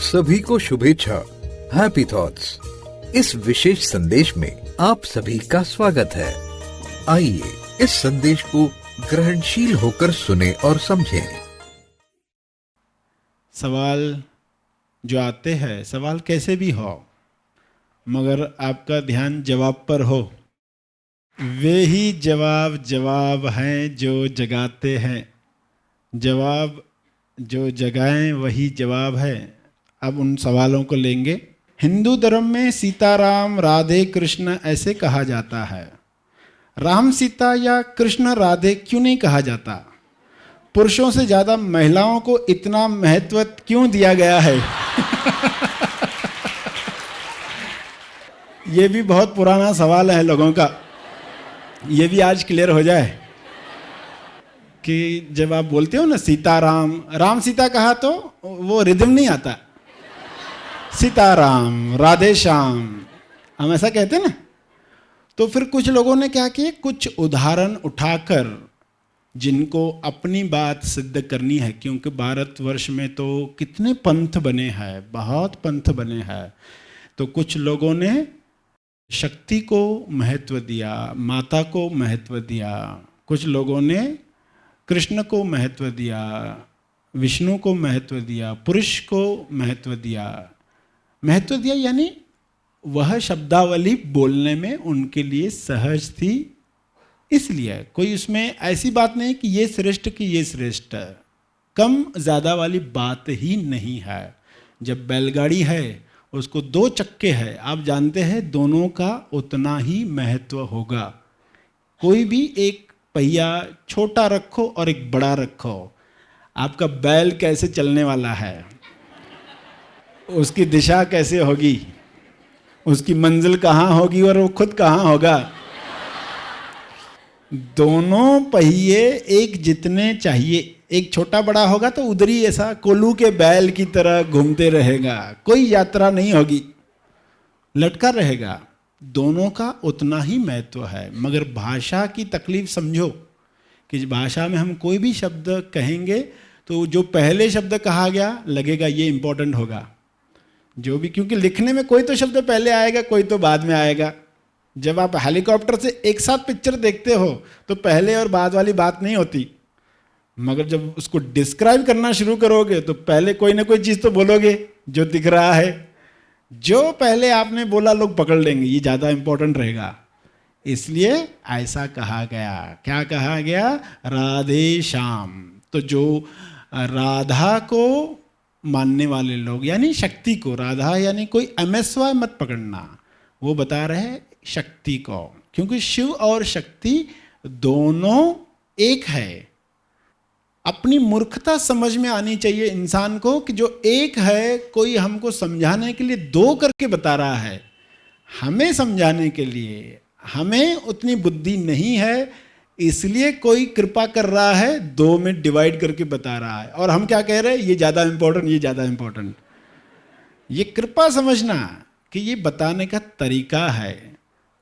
सभी को शुभेच्छा, हैप्पी थॉट्स। इस विशेष संदेश में आप सभी का स्वागत है। आइए इस संदेश को ग्रहणशील होकर सुने और समझें। सवाल जो आते हैं, सवाल कैसे भी हो, मगर आपका ध्यान जवाब पर हो। वे ही जवाब हैं जो जगाते हैं। जवाब जो जगाएं वही जवाब है। अब उन सवालों को लेंगे। हिंदू धर्म में सीताराम, राधे कृष्ण ऐसे कहा जाता है। राम सीता या कृष्ण राधे क्यों नहीं कहा जाता? पुरुषों से ज़्यादा महिलाओं को इतना महत्व क्यों दिया गया है? ये भी बहुत पुराना सवाल है लोगों का। ये भी आज क्लियर हो जाए कि जब आप बोलते हो ना सीताराम, राम सीता कहा तो वो रिदम नहीं आता। सीताराम, राधे श्याम, हम ऐसा कहते हैं ना। तो फिर कुछ लोगों ने क्या किया, कुछ उदाहरण उठाकर जिनको अपनी बात सिद्ध करनी है, क्योंकि भारतवर्ष में तो कितने पंथ बने हैं, बहुत पंथ बने हैं। तो कुछ लोगों ने शक्ति को महत्व दिया, माता को महत्व दिया, कुछ लोगों ने कृष्ण को महत्व दिया, विष्णु को महत्व दिया, पुरुष को महत्व दिया। महत्व दिया यानी वह शब्दावली बोलने में उनके लिए सहज थी, इसलिए कोई उसमें ऐसी बात नहीं कि ये श्रेष्ठ कि ये श्रेष्ठ, कम ज़्यादा वाली बात ही नहीं है। जब बैलगाड़ी है, उसको 2 चक्के हैं, आप जानते हैं दोनों का उतना ही महत्व होगा। कोई भी एक पहिया छोटा रखो और एक बड़ा रखो, आपका बैल कैसे चलने वाला है, उसकी दिशा कैसे होगी, उसकी मंजिल कहाँ होगी और वो खुद कहाँ होगा। दोनों पहिए एक जितने चाहिए। एक छोटा बड़ा होगा तो उधर ही ऐसा कोल्हू के बैल की तरह घूमते रहेगा, कोई यात्रा नहीं होगी, लटका रहेगा। दोनों का उतना ही महत्व है। मगर भाषा की तकलीफ समझो कि भाषा में हम कोई भी शब्द कहेंगे तो जो पहले शब्द कहा गया लगेगा ये इंपॉर्टेंट होगा, जो भी, क्योंकि लिखने में कोई तो शब्द पहले आएगा, कोई तो बाद में आएगा। जब आप हेलीकॉप्टर से एक साथ पिक्चर देखते हो तो पहले और बाद वाली बात नहीं होती, मगर जब उसको डिस्क्राइब करना शुरू करोगे तो पहले कोई ना कोई चीज़ तो बोलोगे जो दिख रहा है। जो पहले आपने बोला लोग पकड़ लेंगे, ये ज़्यादा इंपॉर्टेंट रहेगा। इसलिए ऐसा कहा गया। क्या कहा गया? राधे श्याम। तो जो राधा को मानने वाले लोग, यानी शक्ति को, राधा यानी कोई एमएसवाई मत पकड़ना, वो बता रहे हैं शक्ति को, क्योंकि शिव और शक्ति दोनों एक है। अपनी मूर्खता समझ में आनी चाहिए इंसान को कि जो एक है, कोई हमको समझाने के लिए 2 करके बता रहा है। हमें समझाने के लिए हमें उतनी बुद्धि नहीं है, इसलिए कोई कृपा कर रहा है, 2 में डिवाइड करके बता रहा है। और हम क्या कह रहे हैं, ये ज़्यादा इंपॉर्टेंट, ये ज़्यादा इंपॉर्टेंट। ये कृपा समझना कि ये बताने का तरीका है।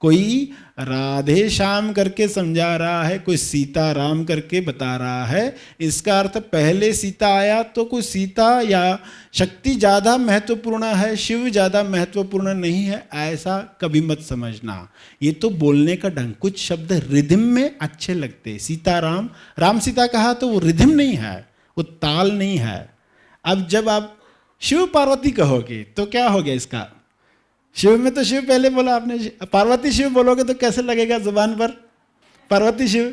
कोई राधे श्याम करके समझा रहा है, कोई सीता राम करके बता रहा है। इसका अर्थ पहले सीता आया तो कोई सीता या शक्ति ज़्यादा महत्वपूर्ण है, शिव ज़्यादा महत्वपूर्ण नहीं है, ऐसा कभी मत समझना। ये तो बोलने का ढंग। कुछ शब्द रिधिम में अच्छे लगते। सीता राम, राम सीता कहा तो वो रिधिम नहीं है, वो ताल नहीं है। अब जब आप शिव पार्वती कहोगे तो क्या हो गया इसका? शिव में तो शिव पहले बोला आपने, पार्वती शिव बोलोगे तो कैसे लगेगा जुबान पर? पार्वती शिव,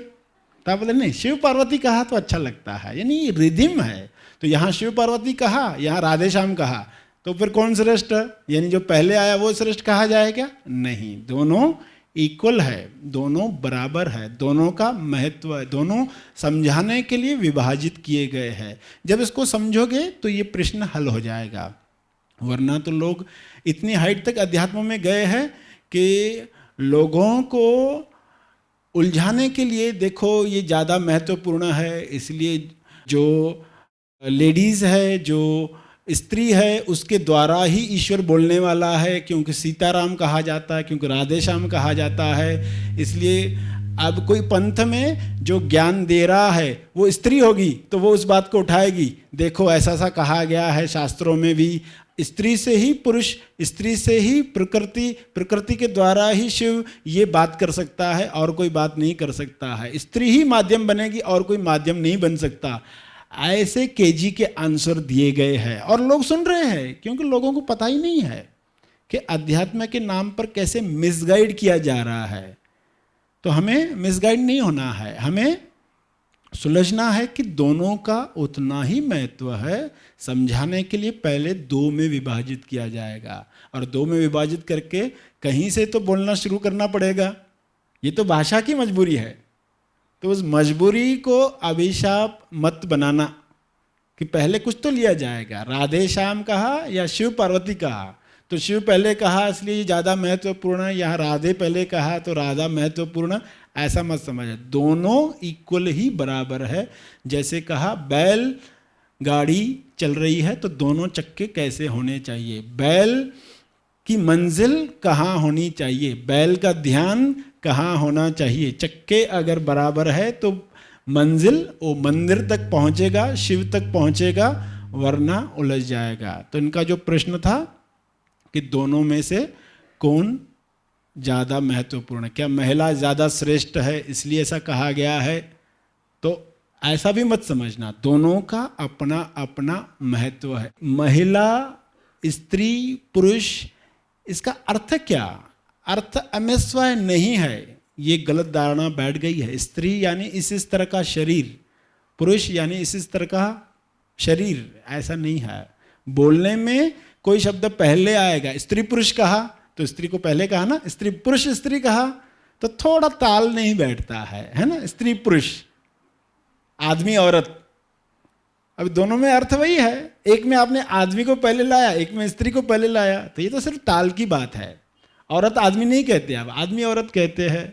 तो आप बोले नहीं, शिव पार्वती कहा तो अच्छा लगता है, यानी रिधिम है। तो यहाँ शिव पार्वती कहा, यहाँ राधे श्याम कहा, तो फिर कौन श्रेष्ठ? यानी जो पहले आया वो श्रेष्ठ कहा जाए क्या? नहीं, दोनों इक्वल है, दोनों बराबर है, दोनों का महत्व है, दोनों समझाने के लिए विभाजित किए गए हैं। जब इसको समझोगे तो ये प्रश्न हल हो जाएगा। वरना तो लोग इतनी हाइट तक अध्यात्म में गए हैं कि लोगों को उलझाने के लिए, देखो ये ज़्यादा महत्वपूर्ण है, इसलिए जो लेडीज़ है, जो स्त्री है, उसके द्वारा ही ईश्वर बोलने वाला है, क्योंकि सीताराम कहा जाता है, क्योंकि राधे श्याम कहा जाता है। इसलिए अब कोई पंथ में जो ज्ञान दे रहा है वो स्त्री होगी तो वो उस बात को उठाएगी, देखो ऐसा सा कहा गया है शास्त्रों में भी, स्त्री से ही पुरुष, स्त्री से ही प्रकृति, प्रकृति के द्वारा ही शिव ये बात कर सकता है और कोई बात नहीं कर सकता है। स्त्री ही माध्यम बनेगी और कोई माध्यम नहीं बन सकता। ऐसे केजी के आंसर दिए गए हैं और लोग सुन रहे हैं, क्योंकि लोगों को पता ही नहीं है कि अध्यात्म के नाम पर कैसे मिसगाइड किया जा रहा है। तो हमें मिसगाइड नहीं होना है, हमें सुलझना है कि दोनों का उतना ही महत्व है। समझाने के लिए पहले दो में विभाजित किया जाएगा, और दो में विभाजित करके कहीं से तो बोलना शुरू करना पड़ेगा। ये तो भाषा की मजबूरी है, तो उस मजबूरी को अभिशाप मत बनाना कि पहले कुछ तो लिया जाएगा। राधे श्याम कहा या शिव पार्वती कहा, तो शिव पहले कहा इसलिए ज़्यादा महत्वपूर्ण है, यहाँ राधे पहले कहा तो राधा महत्वपूर्ण, ऐसा मत समझ। दोनों इक्वल ही बराबर है। जैसे कहा बैल गाड़ी चल रही है तो दोनों चक्के कैसे होने चाहिए, बैल की मंजिल कहाँ होनी चाहिए, बैल का ध्यान कहाँ होना चाहिए। चक्के अगर बराबर है तो मंजिल वो मंदिर तक पहुँचेगा, शिव तक पहुँचेगा, वरना उलझ जाएगा। तो इनका जो प्रश्न था कि दोनों में से कौन ज़्यादा महत्वपूर्ण है, क्या महिला ज़्यादा श्रेष्ठ है इसलिए ऐसा कहा गया है, तो ऐसा भी मत समझना। दोनों का अपना अपना महत्व है। महिला, स्त्री, पुरुष, इसका अर्थ क्या? अर्थ अमेस्वाय नहीं है, ये गलत धारणा बैठ गई है। स्त्री यानी इस तरह का शरीर, पुरुष यानी इस तरह का शरीर, ऐसा नहीं है। बोलने में कोई शब्द पहले आएगा, स्त्री पुरुष कहा तो स्त्री को पहले कहा ना, स्त्री पुरुष स्त्री कहा तो थोड़ा ताल नहीं बैठता है ना। स्त्री पुरुष, आदमी औरत, अब दोनों में अर्थ वही है। एक में आपने आदमी को पहले लाया, एक में स्त्री को पहले लाया, तो ये तो सिर्फ ताल की बात है। औरत आदमी नहीं कहते, अब आदमी औरत कहते हैं,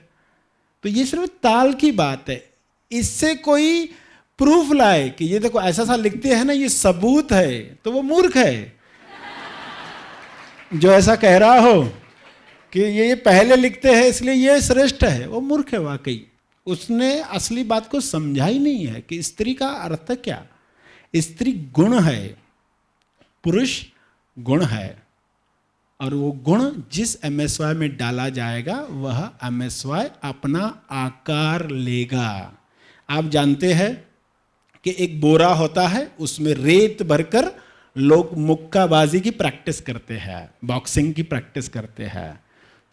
तो ये सिर्फ ताल की बात है। इससे कोई प्रूफ लाए कि ये देखो ऐसा सा लिखते हैं ना, ये सबूत है, तो वो मूर्ख है। जो ऐसा कह रहा हो कि ये पहले लिखते हैं इसलिए ये श्रेष्ठ है, वो मूर्ख है वाकई। उसने असली बात को समझा ही नहीं है कि स्त्री का अर्थ क्या। स्त्री गुण है, पुरुष गुण है, और वो गुण जिस एमएसवाय में डाला जाएगा वह एमएसवाय अपना आकार लेगा। आप जानते हैं कि एक बोरा होता है, उसमें रेत भरकर लोग मुक्काबाजी की प्रैक्टिस करते हैं, बॉक्सिंग की प्रैक्टिस करते हैं।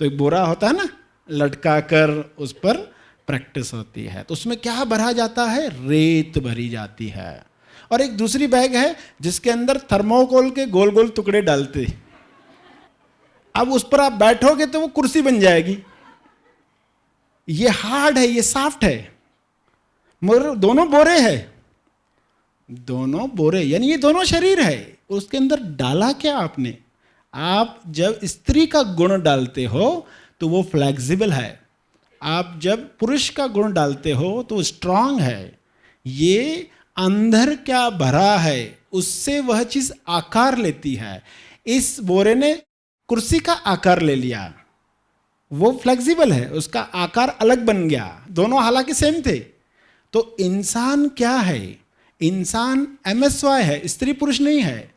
तो एक बोरा होता है ना, लटका कर उस पर प्रैक्टिस होती है, तो उसमें क्या भरा जाता है? रेत भरी जाती है। और एक दूसरी बैग है जिसके अंदर थर्मोकोल के गोल गोल टुकड़े डालते, अब उस पर आप बैठोगे तो वो कुर्सी बन जाएगी। ये हार्ड है, ये सॉफ्ट है, मगर दोनों बोरे है, दोनों बोरे यानी ये दोनों शरीर है। उसके अंदर डाला क्या आपने? आप जब स्त्री का गुण डालते हो तो वो फ्लेक्सिबल है, आप जब पुरुष का गुण डालते हो तो स्ट्रांग है। ये अंदर क्या भरा है उससे वह चीज आकार लेती है। इस बोरे ने कुर्सी का आकार ले लिया, वो फ्लेक्सिबल है, उसका आकार अलग बन गया, दोनों हालांकि सेम थे। तो इंसान क्या है? इंसान एमएसवाय है, स्त्री पुरुष नहीं है।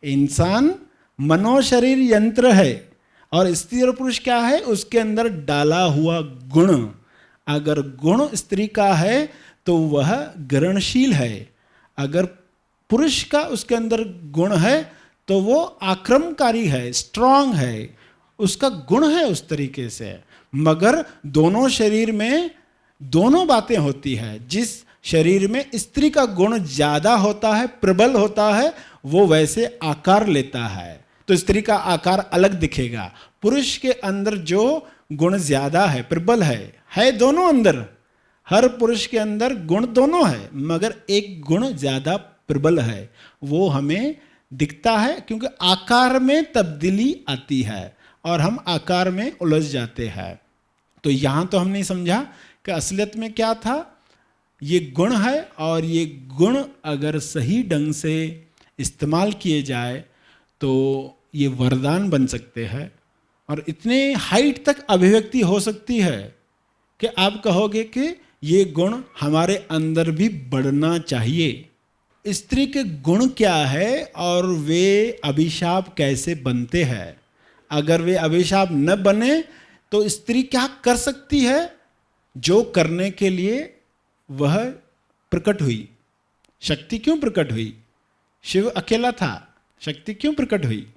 इंसान मनोशरीर यंत्र है, और स्त्री और पुरुष क्या है? उसके अंदर डाला हुआ गुण। अगर गुण स्त्री का है तो वह ग्रहणशील है, अगर पुरुष का उसके अंदर गुण है तो वो आक्रमणकारी है, स्ट्रांग है, उसका गुण है उस तरीके से। मगर दोनों शरीर में दोनों बातें होती है। जिस शरीर में स्त्री का गुण ज्यादा होता है, प्रबल होता है, वो वैसे आकार लेता है, तो स्त्री का आकार अलग दिखेगा। पुरुष के अंदर जो गुण ज्यादा है, प्रबल है दोनों अंदर, हर पुरुष के अंदर गुण दोनों है, मगर एक गुण ज्यादा प्रबल है, वो हमें दिखता है क्योंकि आकार में तब्दीली आती है और हम आकार में उलझ जाते हैं। तो यहां तो हम नहीं समझा कि असलियत में क्या था। ये गुण है, और ये गुण अगर सही ढंग से इस्तेमाल किए जाए तो ये वरदान बन सकते हैं, और इतने हाइट तक अभिव्यक्ति हो सकती है कि आप कहोगे कि ये गुण हमारे अंदर भी बढ़ना चाहिए। स्त्री के गुण क्या है और वे अभिशाप कैसे बनते हैं। अगर वे अभिशाप न बने तो स्त्री क्या कर सकती है, जो करने के लिए वह प्रकट हुई। शक्ति क्यों प्रकट हुई? शिव अकेला था, शक्ति क्यों प्रकट हुई?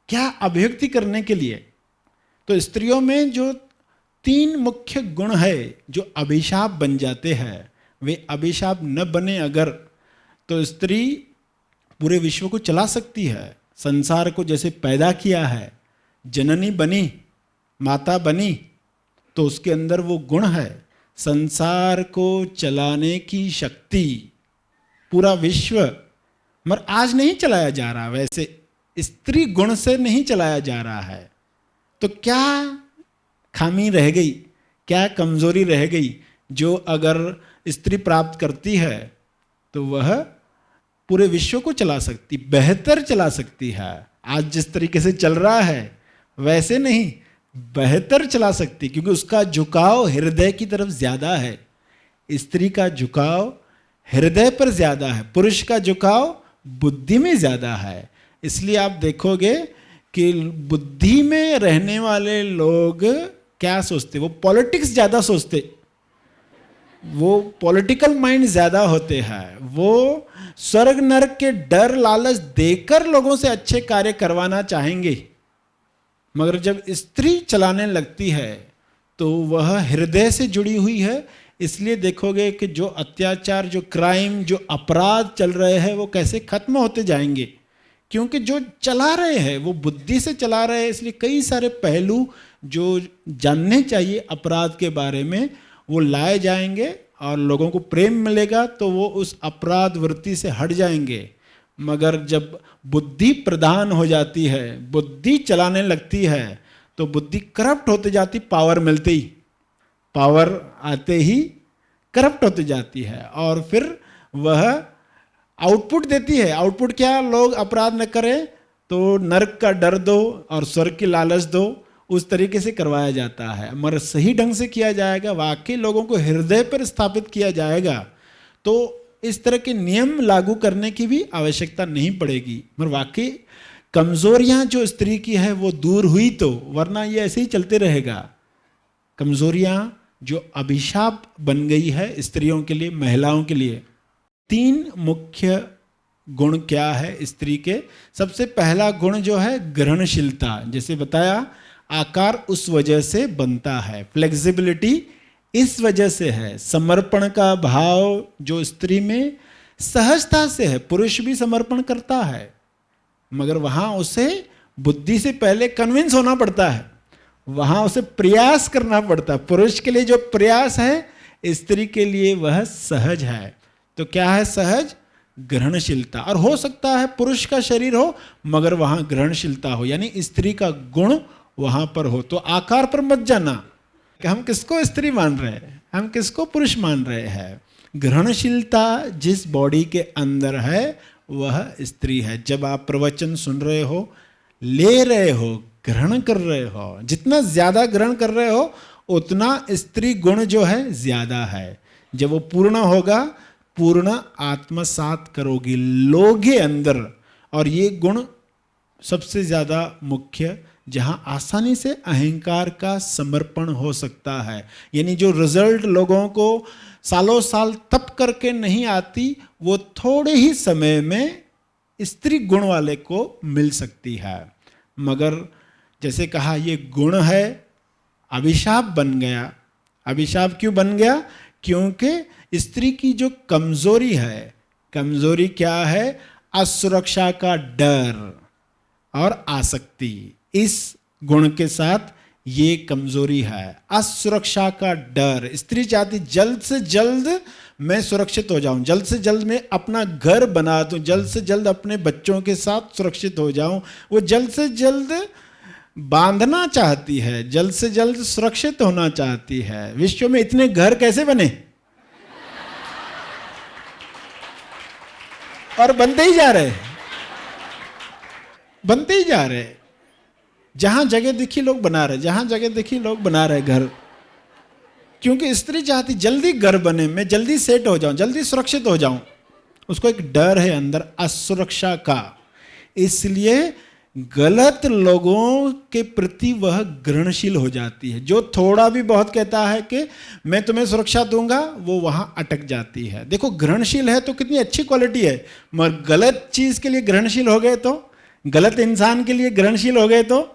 क्या अभिव्यक्ति करने के लिए। तो स्त्रियों में जो 3 मुख्य गुण है जो अभिशाप बन जाते हैं, वे अभिशाप न बने अगर, तो स्त्री पूरे विश्व को चला सकती है। संसार को जैसे पैदा किया है, जननी बनी, माता बनी, तो उसके अंदर वो गुण है, संसार को चलाने की शक्ति। पूरा विश्व मगर आज नहीं चलाया जा रहा, वैसे स्त्री गुण से नहीं चलाया जा रहा है। तो क्या खामी रह गई, क्या कमजोरी रह गई, जो अगर स्त्री प्राप्त करती है तो वह पूरे विश्व को चला सकती, बेहतर चला सकती है। आज जिस तरीके से चल रहा है वैसे नहीं, बेहतर चला सकती, क्योंकि उसका झुकाव हृदय की तरफ ज्यादा है। स्त्री का झुकाव हृदय पर ज्यादा है, पुरुष का झुकाव बुद्धि में ज्यादा है। इसलिए आप देखोगे कि बुद्धि में रहने वाले लोग क्या सोचते, वो पॉलिटिक्स ज्यादा सोचते, वो पॉलिटिकल माइंड ज्यादा होते हैं, वो स्वर्ग नरक के डर लालच देकर लोगों से अच्छे कार्य करवाना चाहेंगे। मगर जब स्त्री चलाने लगती है तो वह हृदय से जुड़ी हुई है। इसलिए देखोगे कि जो अत्याचार, जो क्राइम, जो अपराध चल रहे हैं वो कैसे खत्म होते जाएंगे, क्योंकि जो चला रहे हैं वो बुद्धि से चला रहे हैं। इसलिए कई सारे पहलू जो जानने चाहिए अपराध के बारे में वो लाए जाएंगे और लोगों को प्रेम मिलेगा तो वो उस अपराध वृत्ति से हट जाएंगे। मगर जब बुद्धि प्रधान हो जाती है, बुद्धि चलाने लगती है, तो बुद्धि करप्ट होते जाती, पावर मिलते ही, पावर आते ही करप्ट होती जाती है और फिर वह आउटपुट देती है। आउटपुट क्या? लोग अपराध न करें तो नरक का डर दो और स्वर्ग की लालच दो, उस तरीके से करवाया जाता है। मगर सही ढंग से किया जाएगा, वाकई लोगों को हृदय पर स्थापित किया जाएगा, तो इस तरह के नियम लागू करने की भी आवश्यकता नहीं पड़ेगी। मगर वाकई कमजोरियां जो स्त्री की है वो दूर हुई तो, वरना ये ऐसे ही चलते रहेगा। कमजोरियां जो अभिशाप बन गई है स्त्रियों के लिए, महिलाओं के लिए। 3 मुख्य गुण क्या है स्त्री के? सबसे पहला गुण जो है ग्रहणशीलता। जैसे बताया, आकार उस वजह से बनता है, फ्लेक्सिबिलिटी इस वजह से है, समर्पण का भाव जो स्त्री में सहजता से है। पुरुष भी समर्पण करता है मगर वहां उसे बुद्धि से पहले कन्विंस होना पड़ता है, वहां उसे प्रयास करना पड़ता है। पुरुष के लिए जो प्रयास है, स्त्री के लिए वह सहज है। तो क्या है सहज? ग्रहणशीलता। और हो सकता है पुरुष का शरीर हो मगर वहां ग्रहणशीलता हो, यानी स्त्री का गुण वहां पर हो। तो आकार पर मत जाना कि हम किसको स्त्री मान रहे हैं, हम किसको पुरुष मान रहे हैं। ग्रहणशीलता जिस बॉडी के अंदर है वह स्त्री है। जब आप प्रवचन सुन रहे हो, ले रहे हो, ग्रहण कर रहे हो, जितना ज्यादा ग्रहण कर रहे हो उतना स्त्री गुण जो है ज्यादा है। जब वो पूर्ण होगा, पूर्ण आत्मसात करोगे, लोगे अंदर। और ये गुण सबसे ज्यादा मुख्य, जहां आसानी से अहंकार का समर्पण हो सकता है। यानी जो रिजल्ट लोगों को सालों साल तप करके नहीं आती, वो थोड़े ही समय में स्त्री गुण वाले को मिल सकती है। मगर जैसे कहा, ये गुण है, अभिशाप बन गया। अभिशाप क्यों बन गया? क्योंकि स्त्री की जो कमजोरी है, कमजोरी क्या है? असुरक्षा का डर और आसक्ति। इस गुण के साथ ये कमजोरी है, असुरक्षा का डर। स्त्री चाहती जल्द से जल्द मैं सुरक्षित हो जाऊं, जल्द से जल्द मैं अपना घर बना दूं, जल्द से जल्द अपने बच्चों के साथ सुरक्षित हो जाऊं। वो जल्द से जल्द बांधना चाहती है, जल्द से जल्द सुरक्षित होना चाहती है। विश्व में इतने घर कैसे बने और बनते ही जा रहे, बनते ही जा रहे। जहां जगह दिखी लोग बना रहे, जहां जगह दिखी लोग बना रहे घर। क्योंकि स्त्री चाहती जल्दी घर बने, मैं जल्दी सेट हो जाऊं, जल्दी सुरक्षित हो जाऊं। उसको एक डर है अंदर असुरक्षा का, इसलिए गलत लोगों के प्रति वह ग्रहणशील हो जाती है। जो थोड़ा भी बहुत कहता है कि मैं तुम्हें सुरक्षा दूंगा, वो वहां अटक जाती है। देखो ग्रहणशील है तो कितनी अच्छी क्वालिटी है, मगर गलत चीज के लिए ग्रहणशील हो गए तो, गलत इंसान के लिए ग्रहणशील हो गए तो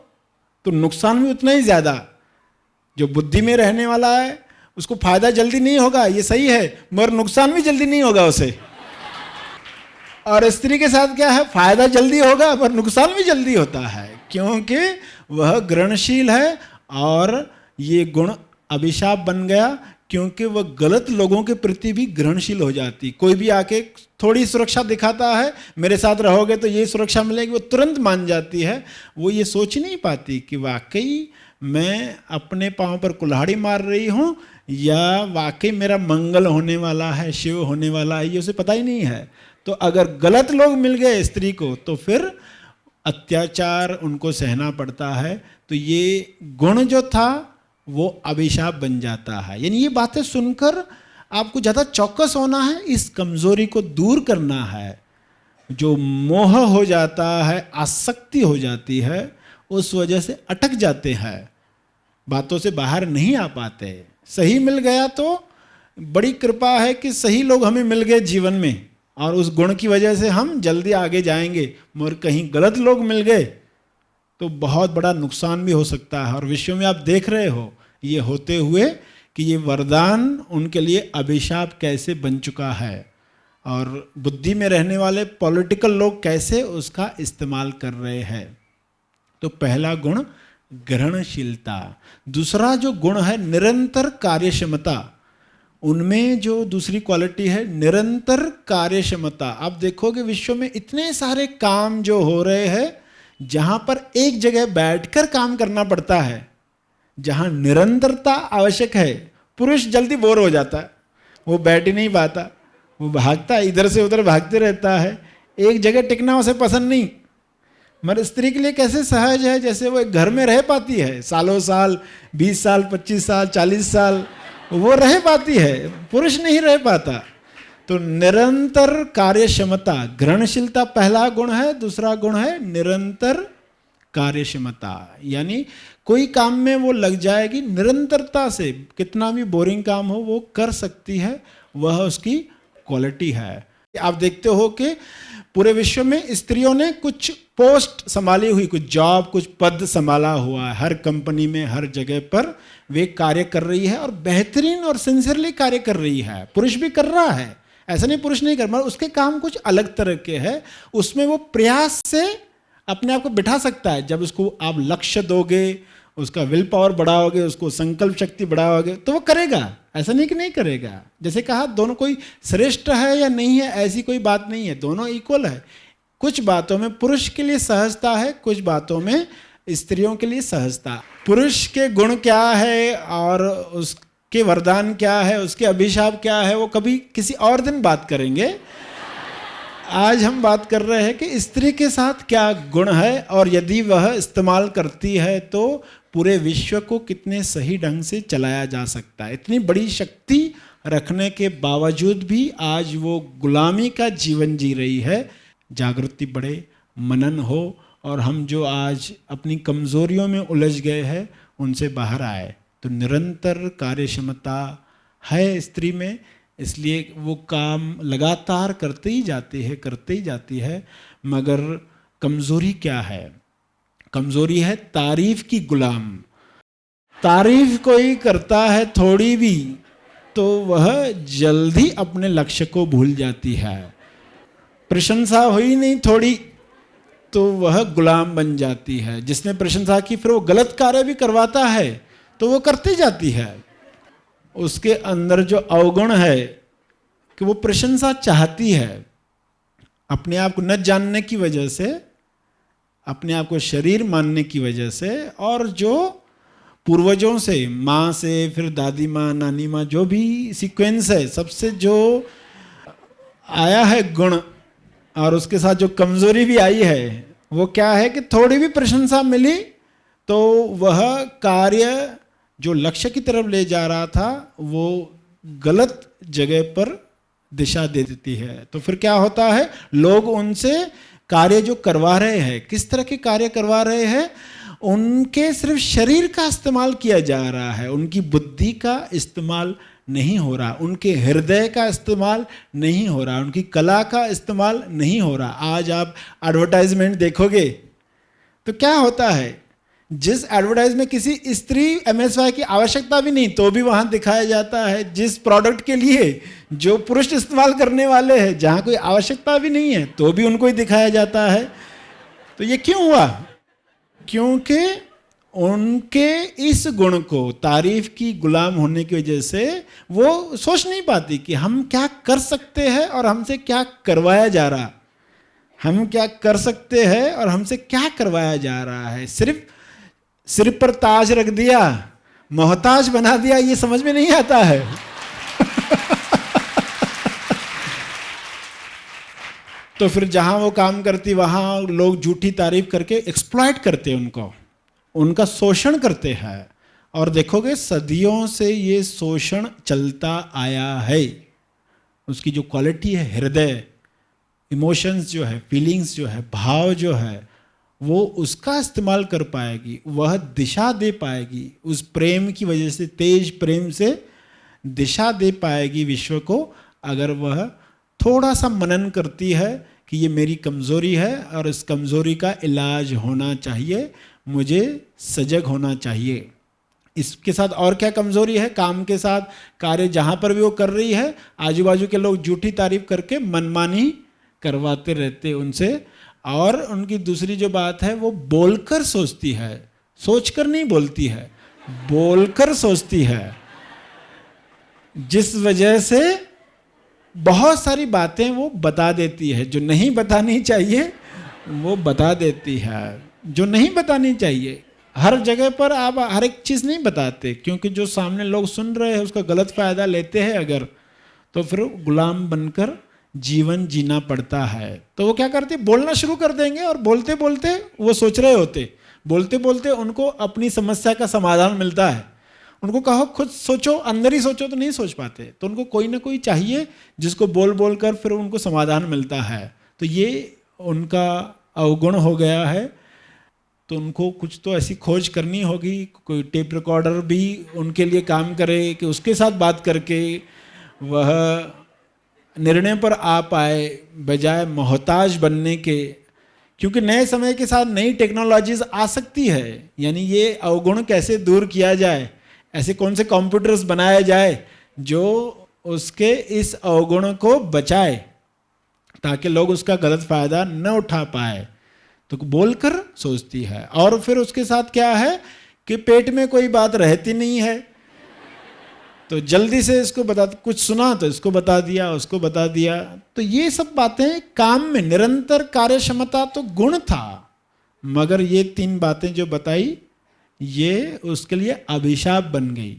नुकसान भी उतना ही ज्यादा। जो बुद्धि में रहने वाला है उसको फायदा जल्दी नहीं होगा, ये सही है, मगर नुकसान भी जल्दी नहीं होगा उसे। और स्त्री के साथ क्या है, फायदा जल्दी होगा पर नुकसान भी जल्दी होता है, क्योंकि वह ग्रहणशील है और ये गुण अभिशाप बन गया, क्योंकि वह गलत लोगों के प्रति भी ग्रहणशील हो जाती। कोई भी आके थोड़ी सुरक्षा दिखाता है, मेरे साथ रहोगे तो ये सुरक्षा मिलेगी, वो तुरंत मान जाती है। वो ये सोच नहीं पाती कि वाकई मैं अपने पाँव पर कुल्हाड़ी मार रही हूँ या वाकई मेरा मंगल होने वाला है, शिव होने वाला है, ये उसे पता ही नहीं है। तो अगर गलत लोग मिल गए स्त्री को तो फिर अत्याचार उनको सहना पड़ता है। तो ये गुण जो था वो अभिशाप बन जाता है। यानी ये बातें सुनकर आपको ज़्यादा चौकस होना है, इस कमजोरी को दूर करना है। जो मोह हो जाता है, आसक्ति हो जाती है, उस वजह से अटक जाते हैं, बातों से बाहर नहीं आ पाते। सही मिल गया तो बड़ी कृपा है कि सही लोग हमें मिल गए जीवन में, और उस गुण की वजह से हम जल्दी आगे जाएंगे। मगर कहीं गलत लोग मिल गए तो बहुत बड़ा नुकसान भी हो सकता है। और विश्व में आप देख रहे हो ये होते हुए कि ये वरदान उनके लिए अभिशाप कैसे बन चुका है, और बुद्धि में रहने वाले पॉलिटिकल लोग कैसे उसका इस्तेमाल कर रहे हैं। तो पहला गुण ग्रहणशीलता। दूसरा जो गुण है निरंतर कार्यक्षमता। उनमें जो दूसरी क्वालिटी है निरंतर कार्यक्षमता। आप देखोगे विश्व में इतने सारे काम जो हो रहे हैं जहां पर एक जगह बैठकर काम करना पड़ता है, जहां निरंतरता आवश्यक है। पुरुष जल्दी बोर हो जाता है, वो बैठ ही नहीं पाता, वो भागता है, इधर से उधर भागते रहता है, एक जगह टिकना उसे पसंद नहीं। मगर स्त्री के लिए कैसे सहज है, जैसे वो एक घर में रह पाती है सालों साल, 20 साल, 25 साल, 40 साल वो रह पाती है, पुरुष नहीं रह पाता। तो निरंतर कार्यक्षमता, ग्रहणशीलता पहला गुण है। दूसरा गुण है निरंतर कार्यक्षमता, यानी कोई काम में वो लग जाएगी निरंतरता से, कितना भी बोरिंग काम हो वो कर सकती है, वह उसकी क्वालिटी है। आप देखते हो कि पूरे विश्व में स्त्रियों ने कुछ पोस्ट संभाली हुई, कुछ जॉब, कुछ पद संभाला हुआ है, हर कंपनी में, हर जगह पर वे कार्य कर रही है और बेहतरीन और सिंसियरली कार्य कर रही है। पुरुष भी कर रहा है, ऐसा नहीं पुरुष नहीं कर रहा, उसके काम कुछ अलग तरह के हैं। उसमें वो प्रयास से अपने आप को बिठा सकता है। जब उसको आप लक्ष्य दोगे, उसका विल पावर बढ़ाओगे, उसको संकल्प शक्ति बढ़ाओगे तो वो करेगा, ऐसा नहीं कि नहीं करेगा। जैसे कहा दोनों कोई श्रेष्ठ है या नहीं है ऐसी कोई बात नहीं है, दोनों इक्वल है। कुछ बातों में पुरुष के लिए सहजता है, कुछ बातों में स्त्रियों के लिए सहजता। पुरुष के गुण क्या है और उसके वरदान क्या है, उसके अभिशाप क्या है, वो कभी किसी और दिन बात करेंगे। आज हम बात कर रहे हैं कि स्त्री के साथ क्या गुण है और यदि वह इस्तेमाल करती है तो पूरे विश्व को कितने सही ढंग से चलाया जा सकता है। इतनी बड़ी शक्ति रखने के बावजूद भी आज वो गुलामी का जीवन जी रही है। जागृति बढ़े, मनन हो और हम जो आज अपनी कमजोरियों में उलझ गए हैं उनसे बाहर आए। तो निरंतर कार्यक्षमता है स्त्री में, इसलिए वो काम लगातार करते ही जाती है। मगर कमजोरी क्या है? कमजोरी है तारीफ की गुलाम। तारीफ कोई करता है थोड़ी भी तो वह जल्दी अपने लक्ष्य को भूल जाती है। प्रशंसा हुई नहीं थोड़ी तो वह गुलाम बन जाती है। जिसने प्रशंसा की फिर वो गलत कार्य भी करवाता है तो वो करती जाती है। उसके अंदर जो अवगुण है कि वो प्रशंसा चाहती है, अपने आप को न जानने की वजह से, अपने आप को शरीर मानने की वजह से, और जो पूर्वजों से, माँ से, फिर दादी माँ, नानी माँ, जो भी सीक्वेंस है सबसे जो आया है गुण, और उसके साथ जो कमजोरी भी आई है वो क्या है कि थोड़ी भी प्रशंसा मिली तो वह कार्य जो लक्ष्य की तरफ ले जा रहा था वो गलत जगह पर दिशा दे देती है। तो फिर क्या होता है, लोग उनसे कार्य जो करवा रहे हैं, किस तरह के कार्य करवा रहे हैं, उनके सिर्फ शरीर का इस्तेमाल किया जा रहा है, उनकी बुद्धि का इस्तेमाल नहीं हो रहा, उनके हृदय का इस्तेमाल नहीं हो रहा, उनकी कला का इस्तेमाल नहीं हो रहा। आज आप एडवर्टाइजमेंट देखोगे तो क्या होता है, जिस एडवर्टाइज में किसी स्त्री MSY की आवश्यकता भी नहीं तो भी वहां दिखाया जाता है, जिस प्रोडक्ट के लिए जो पुरुष इस्तेमाल करने वाले हैं, जहां कोई आवश्यकता भी नहीं है तो भी उनको ही दिखाया जाता है। तो ये क्यों हुआ? क्योंकि उनके इस गुण को, तारीफ की गुलाम होने की वजह से वो सोच नहीं पाती कि हम क्या कर सकते हैं और हमसे क्या करवाया जा रहा, हम क्या कर सकते हैं और हमसे क्या करवाया जा रहा है। सिर्फ सिर पर ताज रख दिया, मोहताज बना दिया, ये समझ में नहीं आता है। तो फिर जहां वो काम करती वहां लोग झूठी तारीफ करके एक्सप्लॉइट करते हैं उनको, उनका शोषण करते हैं। और देखोगे सदियों से ये शोषण चलता आया है। उसकी जो क्वालिटी है, हृदय, इमोशंस जो है, फीलिंग्स जो है, भाव जो है, वो उसका इस्तेमाल कर पाएगी, वह दिशा दे पाएगी, उस प्रेम की वजह से, तेज प्रेम से दिशा दे पाएगी विश्व को, अगर वह थोड़ा सा मनन करती है कि ये मेरी कमज़ोरी है और इस कमज़ोरी का इलाज होना चाहिए, मुझे सजग होना चाहिए। इसके साथ और क्या कमज़ोरी है, काम के साथ, कार्य जहाँ पर भी वो कर रही है, आजू बाजू के लोग झूठी तारीफ करके मनमानी करवाते रहते उनसे। और उनकी दूसरी जो बात है, वो बोलकर सोचती है, सोचकर नहीं बोलती है, बोलकर सोचती है, जिस वजह से बहुत सारी बातें वो बता देती है, जो नहीं बतानी चाहिए वो बता देती है, जो नहीं बतानी चाहिए। हर जगह पर आप हर एक चीज़ नहीं बताते, क्योंकि जो सामने लोग सुन रहे हैं उसका गलत फ़ायदा लेते हैं अगर, तो फिर गुलाम बनकर जीवन जीना पड़ता है। तो वो क्या करते, बोलना शुरू कर देंगे और बोलते बोलते वो सोच रहे होते, बोलते बोलते उनको अपनी समस्या का समाधान मिलता है। उनको कहो खुद सोचो, अंदर ही सोचो तो नहीं सोच पाते, तो उनको कोई ना कोई चाहिए जिसको बोल बोल कर फिर उनको समाधान मिलता है। तो ये उनका अवगुण हो गया है। तो उनको कुछ तो ऐसी खोज करनी होगी, कोई टेप रिकॉर्डर भी उनके लिए काम करे कि उसके साथ बात करके वह निर्णय पर आ पाए, बजाय मोहताज बनने के। क्योंकि नए समय के साथ नई टेक्नोलॉजीज आ सकती है, यानी ये अवगुण कैसे दूर किया जाए, ऐसे कौन से कंप्यूटर्स बनाए जाए जो उसके इस अवगुण को बचाए, ताकि लोग उसका गलत फायदा न उठा पाए। तो बोलकर सोचती है। और फिर उसके साथ क्या है कि पेट में कोई बात रहती नहीं है, तो जल्दी से इसको बता, कुछ सुना तो इसको बता दिया, उसको बता दिया। तो ये सब बातें काम में निरंतर कार्य क्षमता तो गुण था, मगर ये 3 बातें जो बताई ये उसके लिए अभिशाप बन गई।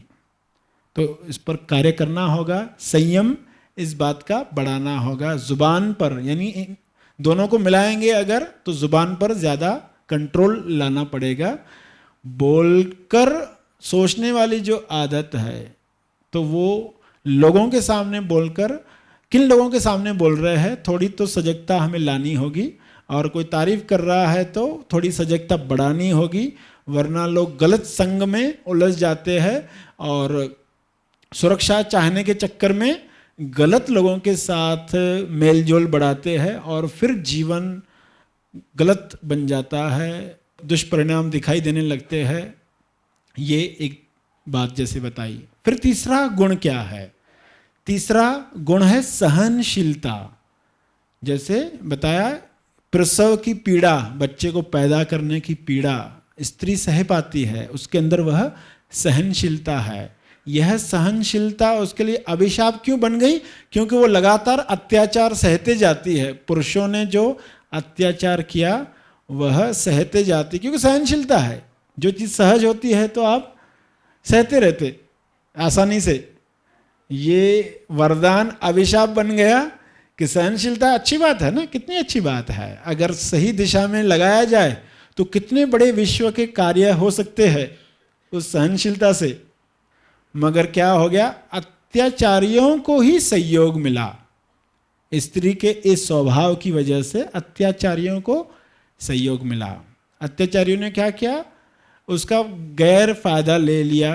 तो इस पर कार्य करना होगा, संयम इस बात का बढ़ाना होगा। जुबान पर, यानी दोनों को मिलाएंगे अगर, तो जुबान पर ज़्यादा कंट्रोल लाना पड़ेगा। बोलकर सोचने वाली जो आदत है, तो वो लोगों के सामने बोलकर, किन लोगों के सामने बोल रहे हैं, थोड़ी तो सजगता हमें लानी होगी। और कोई तारीफ कर रहा है तो थोड़ी सजगता बढ़ानी होगी, वरना लोग गलत संग में उलझ जाते हैं और सुरक्षा चाहने के चक्कर में गलत लोगों के साथ मेल जोल बढ़ाते हैं और फिर जीवन गलत बन जाता है, दुष्परिणाम दिखाई देने लगते हैं। ये एक बात जैसे बताई। फिर तीसरा गुण क्या है? तीसरा गुण है सहनशीलता। जैसे बताया, प्रसव की पीड़ा, बच्चे को पैदा करने की पीड़ा स्त्री सह पाती है, उसके अंदर वह सहनशीलता है। यह सहनशीलता उसके लिए अभिशाप क्यों बन गई? क्योंकि वो लगातार अत्याचार सहते जाती है। पुरुषों ने जो अत्याचार किया वह सहते जाती, क्योंकि सहनशीलता है। जो चीज़ सहज होती है तो आप सहते रहते आसानी से। ये वरदान अभिशाप बन गया कि सहनशीलता अच्छी बात है ना, कितनी अच्छी बात है। अगर सही दिशा में लगाया जाए तो कितने बड़े विश्व के कार्य हो सकते हैं उस सहनशीलता से। मगर क्या हो गया, अत्याचारियों को ही सहयोग मिला, स्त्री के इस स्वभाव की वजह से अत्याचारियों को सहयोग मिला। अत्याचारियों ने क्या किया, उसका गैर फायदा ले लिया।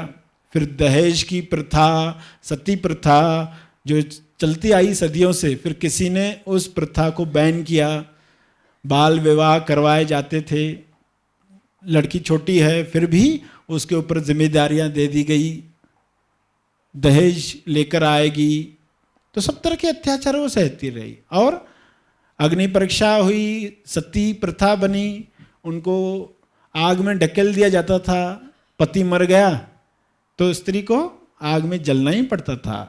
फिर दहेज की प्रथा, सती प्रथा जो चलती आई सदियों से, फिर किसी ने उस प्रथा को बैन किया। बाल विवाह करवाए जाते थे, लड़की छोटी है फिर भी उसके ऊपर जिम्मेदारियां दे दी गई, दहेज लेकर आएगी, तो सब तरह के अत्याचार वो सहती रही। और अग्नि परीक्षा हुई, सती प्रथा बनी, उनको आग में ढकेल दिया जाता था। पति मर गया तो स्त्री को आग में जलना ही पड़ता था।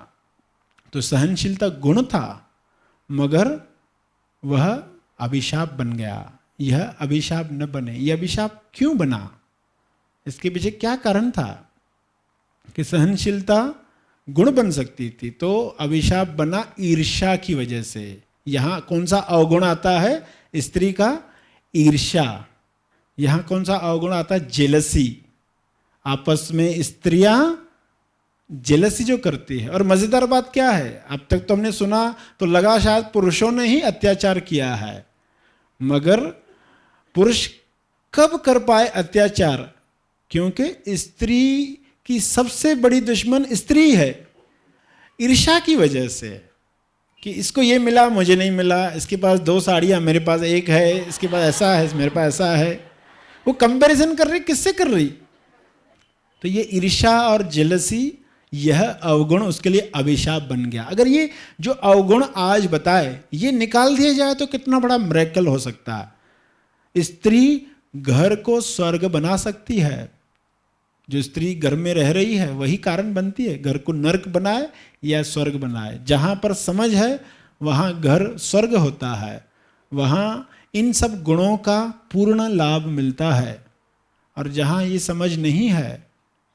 तो सहनशीलता गुण था, मगर वह अभिशाप बन गया। यह अभिशाप न बने। यह अभिशाप क्यों बना, इसके पीछे क्या कारण था कि सहनशीलता गुण बन सकती थी, तो अभिशाप बना ईर्ष्या की वजह से। यहाँ कौन सा अवगुण आता है स्त्री का? ईर्ष्या। यहाँ कौन सा अवगुण आता है? जेलसी। आपस में स्त्रियां जेलसी जो करती है। और मजेदार बात क्या है, अब तक तो हमने सुना तो लगा शायद पुरुषों ने ही अत्याचार किया है, मगर पुरुष कब कर पाए अत्याचार? क्योंकि स्त्री की सबसे बड़ी दुश्मन स्त्री है, ईर्ष्या की वजह से, कि इसको ये मिला मुझे नहीं मिला, इसके पास 2 साड़ियाँ मेरे पास 1 है, इसके पास ऐसा है मेरे पास ऐसा है। वो कंपैरिजन कर रही, किससे कर रही? तो ये ईर्ष्या और जेलसी, यह अवगुण उसके लिए अभिशाप बन गया। अगर ये जो अवगुण आज बताए ये निकाल दिया जाए तो कितना बड़ा मिरेकल हो सकता है। स्त्री घर को स्वर्ग बना सकती है। जो स्त्री घर में रह रही है वही कारण बनती है, घर को नर्क बनाए या स्वर्ग बनाए। जहाँ पर समझ है वहाँ घर स्वर्ग होता है, वहाँ इन सब गुणों का पूर्ण लाभ मिलता है। और जहाँ ये समझ नहीं है,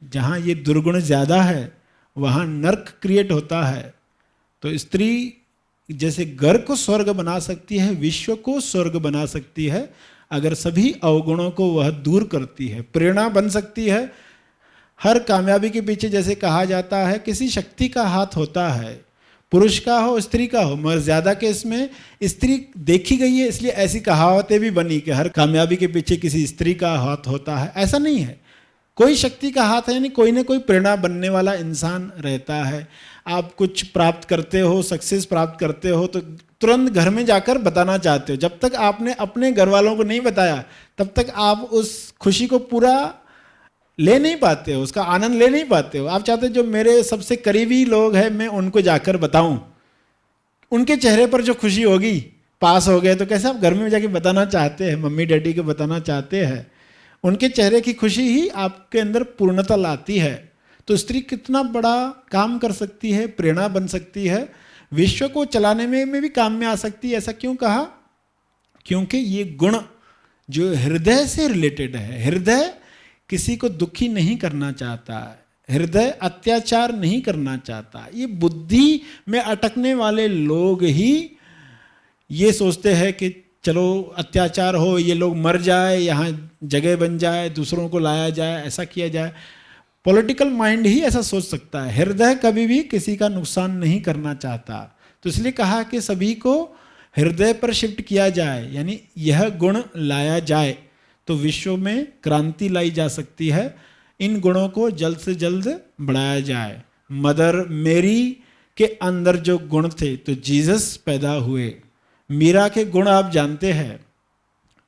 जहाँ ये दुर्गुण ज़्यादा है, वहाँ नर्क क्रिएट होता है। तो स्त्री जैसे घर को स्वर्ग बना सकती है, विश्व को स्वर्ग बना सकती है, अगर सभी अवगुणों को वह दूर करती है। प्रेरणा बन सकती है। हर कामयाबी के पीछे जैसे कहा जाता है किसी शक्ति का हाथ होता है, पुरुष का हो स्त्री का हो, मगर ज़्यादा केस में स्त्री देखी गई है, इसलिए ऐसी कहावतें भी बनी कि हर कामयाबी के पीछे किसी स्त्री का हाथ होता है। ऐसा नहीं है, कोई शक्ति का हाथ है, यानी कोई ना कोई प्रेरणा बनने वाला इंसान रहता है। आप कुछ प्राप्त करते हो, सक्सेस प्राप्त करते हो, तो तुरंत घर में जाकर बताना चाहते हो। जब तक आपने अपने घर वालों को नहीं बताया तब तक आप उस खुशी को पूरा ले नहीं पाते हो, उसका आनंद ले नहीं पाते हो। आप चाहते हो जो मेरे सबसे करीबी लोग हैं मैं उनको जाकर बताऊं, उनके चेहरे पर जो खुशी होगी, पास हो गए तो कैसे आप घर में जाके बताना चाहते हैं, मम्मी डैडी को बताना चाहते हैं। उनके चेहरे की खुशी ही आपके अंदर पूर्णता लाती है। तो स्त्री कितना बड़ा काम कर सकती है, प्रेरणा बन सकती है, विश्व को चलाने में भी काम में आ सकती है। ऐसा क्यों कहा? क्योंकि ये गुण जो हृदय से रिलेटेड है। हृदय किसी को दुखी नहीं करना चाहता, हृदय अत्याचार नहीं करना चाहता। ये बुद्धि में अटकने वाले लोग ही ये सोचते हैं कि चलो अत्याचार हो, ये लोग मर जाए, यहाँ जगह बन जाए, दूसरों को लाया जाए, ऐसा किया जाए। पॉलिटिकल माइंड ही ऐसा सोच सकता है। हृदय कभी भी किसी का नुकसान नहीं करना चाहता। तो इसलिए कहा कि सभी को हृदय पर शिफ्ट किया जाए, यानी यह गुण लाया जाए तो विश्व में क्रांति लाई जा सकती है। इन गुणों को जल्द से जल्द बढ़ाया जाए। मदर मेरी के अंदर जो गुण थे, तो जीसस पैदा हुए। मीरा के गुण आप जानते हैं,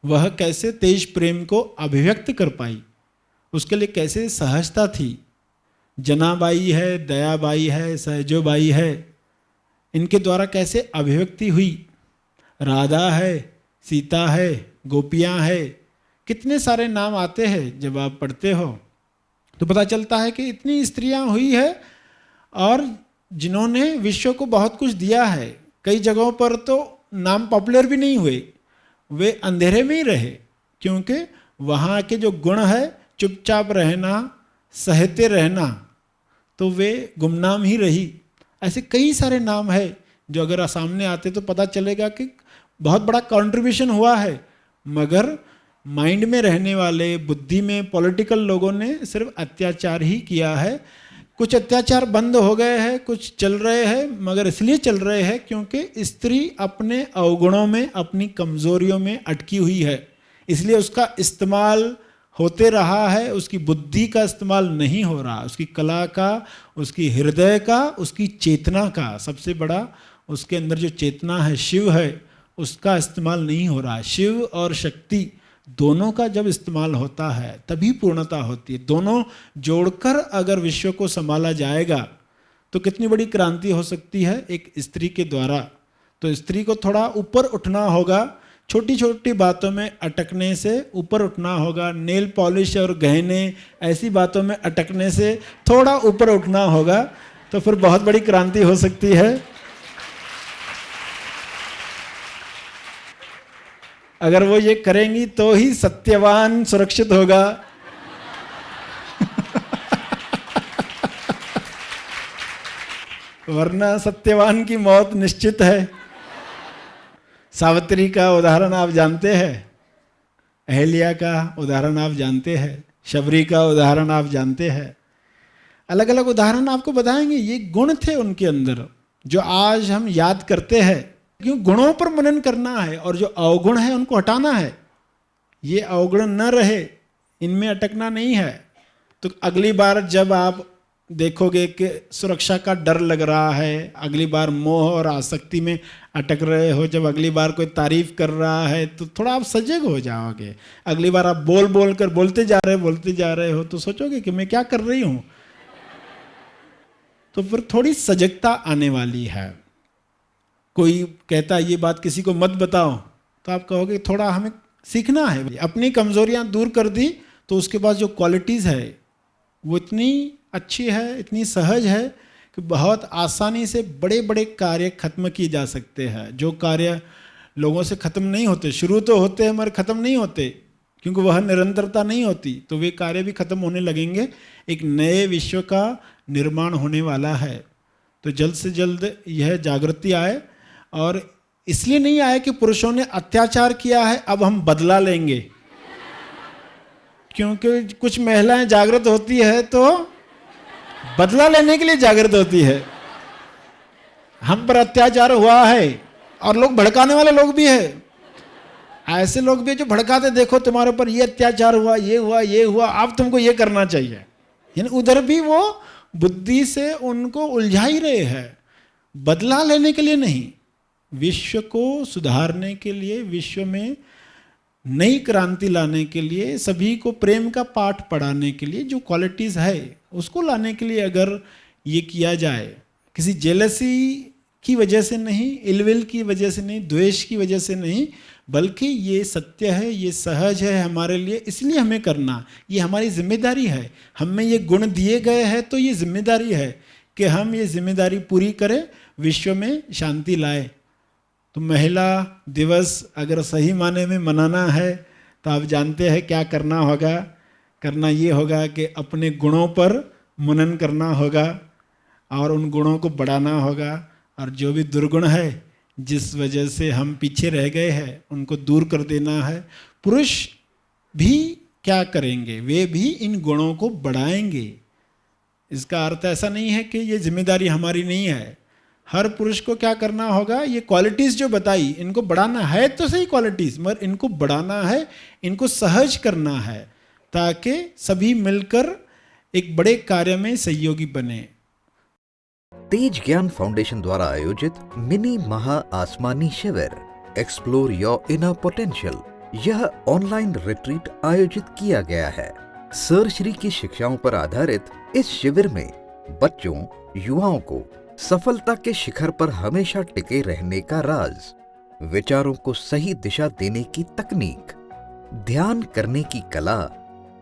वह कैसे तेज प्रेम को अभिव्यक्त कर पाई, उसके लिए कैसे सहजता थी। जनाबाई है, दयाबाई है, सहजोबाई है, इनके द्वारा कैसे अभिव्यक्ति हुई। राधा है, सीता है, गोपियाँ है, कितने सारे नाम आते हैं। जब आप पढ़ते हो तो पता चलता है कि इतनी स्त्रियां हुई है और जिन्होंने विश्व को बहुत कुछ दिया है। कई जगहों पर तो नाम पॉपुलर भी नहीं हुए, वे अंधेरे में ही रहे, क्योंकि वहाँ के जो गुण है, चुपचाप रहना, सहते रहना, तो वे गुमनाम ही रही। ऐसे कई सारे नाम है जो अगर सामने आते तो पता चलेगा कि बहुत बड़ा कंट्रीब्यूशन हुआ है, मगर माइंड में रहने वाले, बुद्धि में पॉलिटिकल लोगों ने सिर्फ अत्याचार ही किया है। कुछ अत्याचार बंद हो गए हैं, कुछ चल रहे हैं, मगर इसलिए चल रहे हैं क्योंकि स्त्री अपने अवगुणों में, अपनी कमजोरियों में अटकी हुई है, इसलिए उसका इस्तेमाल होते रहा है, उसकी बुद्धि का इस्तेमाल नहीं हो रहा, उसकी कला का, उसकी हृदय का, उसकी चेतना का, सबसे बड़ा उसके अंदर जो चेतना है, शिव है, उसका इस्तेमाल नहीं हो रहा। शिव और शक्ति दोनों का जब इस्तेमाल होता है तभी पूर्णता होती है। दोनों जोड़कर अगर विश्व को संभाला जाएगा तो कितनी बड़ी क्रांति हो सकती है एक स्त्री के द्वारा। तो स्त्री को थोड़ा ऊपर उठना होगा, छोटी छोटी बातों में अटकने से ऊपर उठना होगा। नेल पॉलिश और गहने ऐसी बातों में अटकने से थोड़ा ऊपर उठना होगा, तो फिर बहुत बड़ी क्रांति हो सकती है। अगर वो ये करेंगी तो ही सत्यवान सुरक्षित होगा। वरना सत्यवान की मौत निश्चित है। सावित्री का उदाहरण आप जानते हैं, अहल्या का उदाहरण आप जानते हैं, शबरी का उदाहरण आप जानते हैं। अलग अलग उदाहरण आपको बताएंगे। ये गुण थे उनके अंदर जो आज हम याद करते हैं। क्यों? गुणों पर मनन करना है और जो अवगुण है उनको हटाना है। ये अवगुण न रहे, इनमें अटकना नहीं है। तो अगली बार जब आप देखोगे कि सुरक्षा का डर लग रहा है, अगली बार मोह और आसक्ति में अटक रहे हो, जब अगली बार कोई तारीफ कर रहा है तो थोड़ा आप सजग हो जाओगे। अगली बार आप बोल कर बोलते जा रहे हो तो सोचोगे कि मैं क्या कर रही हूं। तो फिर थोड़ी सजगता आने वाली है। कोई कहता है ये बात किसी को मत बताओ, तो आप कहोगे थोड़ा हमें सीखना है। अपनी कमजोरियां दूर कर दी तो उसके बाद जो क्वालिटीज़ है वो इतनी अच्छी है, इतनी सहज है कि बहुत आसानी से बड़े बड़े कार्य खत्म किए जा सकते हैं। जो कार्य लोगों से खत्म नहीं होते, शुरू तो होते हैं मगर खत्म नहीं होते, क्योंकि वह निरंतरता नहीं होती, तो वे कार्य भी खत्म होने लगेंगे। एक नए विश्व का निर्माण होने वाला है। तो जल्द से जल्द यह जागृति आए। और इसलिए नहीं आए कि पुरुषों ने अत्याचार किया है अब हम बदला लेंगे, क्योंकि कुछ महिलाएं जागृत होती है तो बदला लेने के लिए जागृत होती है। हम पर अत्याचार हुआ है और लोग भड़काने वाले लोग भी है। ऐसे लोग भी जो भड़काते, देखो तुम्हारे ऊपर ये अत्याचार हुआ, ये हुआ, अब तुमको ये करना चाहिए। यानी उधर भी वो बुद्धि से उनको उलझा ही रहे हैं, बदला लेने के लिए नहीं, विश्व को सुधारने के लिए, विश्व में नई क्रांति लाने के लिए, सभी को प्रेम का पाठ पढ़ाने के लिए, जो क्वालिटीज़ है उसको लाने के लिए अगर ये किया जाए, किसी जेलसी की वजह से नहीं, इलविल की वजह से नहीं, द्वेष की वजह से नहीं, बल्कि ये सत्य है, ये सहज है हमारे लिए, इसलिए हमें करना, ये हमारी जिम्मेदारी है। हमें ये गुण दिए गए हैं तो ये जिम्मेदारी है कि हम ये जिम्मेदारी पूरी करें, विश्व में शांति लाए। तो महिला दिवस अगर सही माने में मनाना है तो आप जानते हैं क्या करना होगा। करना ये होगा कि अपने गुणों पर मनन करना होगा और उन गुणों को बढ़ाना होगा, और जो भी दुर्गुण है जिस वजह से हम पीछे रह गए हैं उनको दूर कर देना है। पुरुष भी क्या करेंगे, वे भी इन गुणों को बढ़ाएंगे। इसका अर्थ ऐसा नहीं है कि ये जिम्मेदारी हमारी नहीं है। हर पुरुष को क्या करना होगा, ये क्वालिटीज़ जो बताई इनको बढ़ाना है, तो सही क्वालिटीज़, मगर इनको बढ़ाना है, इनको सहज करना है, ताकि सभी मिलकर एक बड़े कार्य में सहयोगी बने। तेज ज्ञान फाउंडेशन द्वारा आयोजित मिनी महा आसमानी शिविर एक्सप्लोर योर इनर पोटेंशियल, यह ऑनलाइन रिट्रीट आयोजित किया गया है। सर श्री की शिक्षाओं पर आधारित इस शिविर में बच्चों, युवाओं को सफलता के शिखर पर हमेशा टिके रहने का राज, विचारों को सही दिशा देने की तकनीक, ध्यान करने की कला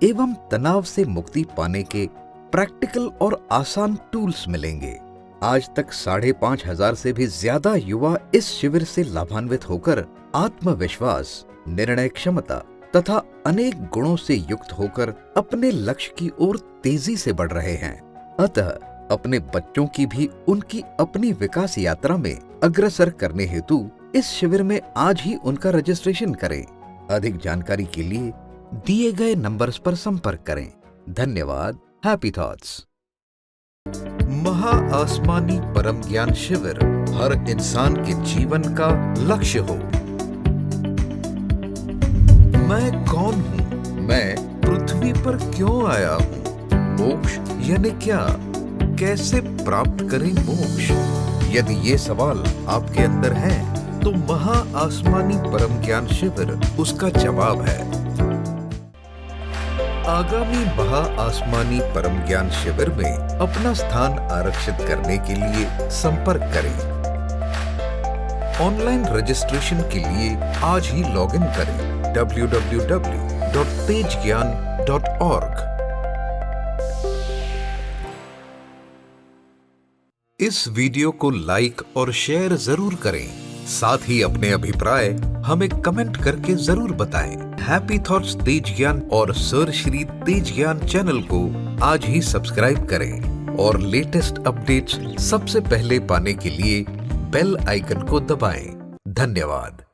एवं तनाव से मुक्ति पाने के प्रैक्टिकल और आसान टूल्स मिलेंगे। आज तक 5,500 से भी ज्यादा युवा इस शिविर से लाभान्वित होकर आत्मविश्वास, निर्णय क्षमता तथा अनेक गुणों से युक्त होकर अपने लक्ष्य की ओर तेजी से बढ़ रहे हैं। अतः अपने बच्चों की भी उनकी अपनी विकास यात्रा में अग्रसर करने हेतु इस शिविर में आज ही उनका रजिस्ट्रेशन करें। अधिक जानकारी के लिए दिए गए नंबर्स पर संपर्क करें। धन्यवाद। Happy thoughts. महा आसमानी परम ज्ञान शिविर हर इंसान के जीवन का लक्ष्य हो। मैं कौन हूँ? मैं पृथ्वी पर क्यों आया हूँ? मोक्ष यानी क्या? कैसे प्राप्त करें मोक्ष? यदि ये सवाल आपके अंदर हैं, तो महा आसमानी परम ज्ञान शिविर उसका जवाब है। आगामी महा आसमानी परम ज्ञान शिविर में अपना स्थान आरक्षित करने के लिए संपर्क करें। ऑनलाइन रजिस्ट्रेशन के लिए आज ही लॉगिन करें www.tejgyan.org। इस वीडियो को लाइक और शेयर जरूर करें। साथ ही अपने अभिप्राय हमें कमेंट करके जरूर बताएं। हैप्पी थॉट्स तेज ज्ञान और सर श्री तेज ज्ञान चैनल को आज ही सब्सक्राइब करें और लेटेस्ट अपडेट्स सबसे पहले पाने के लिए बेल आइकन को दबाएं। धन्यवाद।